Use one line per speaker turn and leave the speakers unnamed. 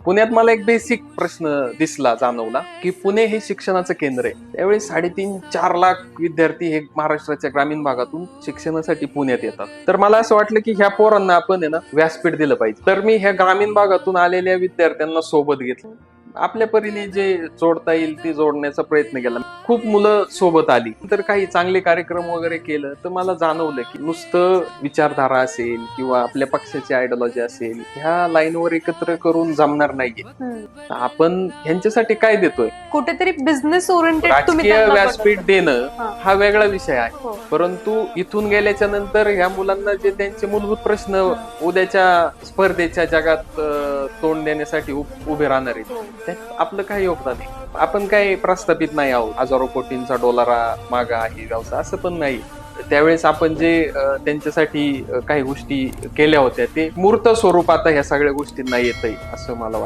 पुण्यात मला एक बेसिक प्रश्न जाणवला की पुणे हे शिक्षणाचं केंद्र आहे. त्यावेळी 3.5-4 लाख विद्यार्थी हे महाराष्ट्राच्या ग्रामीण भागातून शिक्षणासाठी पुण्यात येतात. तर मला असं वाटलं की ह्या पोरांना आपण आहे ना व्यासपीठ दिलं पाहिजे. तर मी ह्या ग्रामीण भागातून आलेल्या विद्यार्थ्यांना सोबत घेतलं. आपल्या परीने जे जोडता येईल ते जोडण्याचा प्रयत्न केला. खूप मुलं सोबत आली. तर काही चांगले कार्यक्रम वगैरे केलं तर मला जाणवलं की नुसतं विचारधारा असेल किंवा आपल्या पक्षाची आयडिओलॉजी असेल ह्या लाईनवर एकत्र करून जमणार नाहीये. आपण ह्यांच्यासाठी काय देतोय?
कुठेतरी बिझनेस ओरिएंटेड तुम्ही
राजकीय
त्यांना
व्यासपीठ देणं
हा.
हा वेगळा विषय आहे.
हो.
परंतु इथून गेल्याच्या नंतर ह्या मुलांना जे त्यांचे मूलभूत प्रश्न उद्याच्या स्पर्धेच्या जगात तोंड देण्यासाठी उभे राहणार आहेत, त्यात आपलं काही योगदान आहे. आपण काही प्रस्थापित नाही आहोत. हजारो कोटींचा डॉलरा मागा आहे व्यवसाय, असं पण नाही. त्यावेळेस आपण जे त्यांच्यासाठी काही गोष्टी केल्या होत्या ते मूर्त स्वरूपात ह्या सगळ्या गोष्टींना येतंय असं मला वाटतं.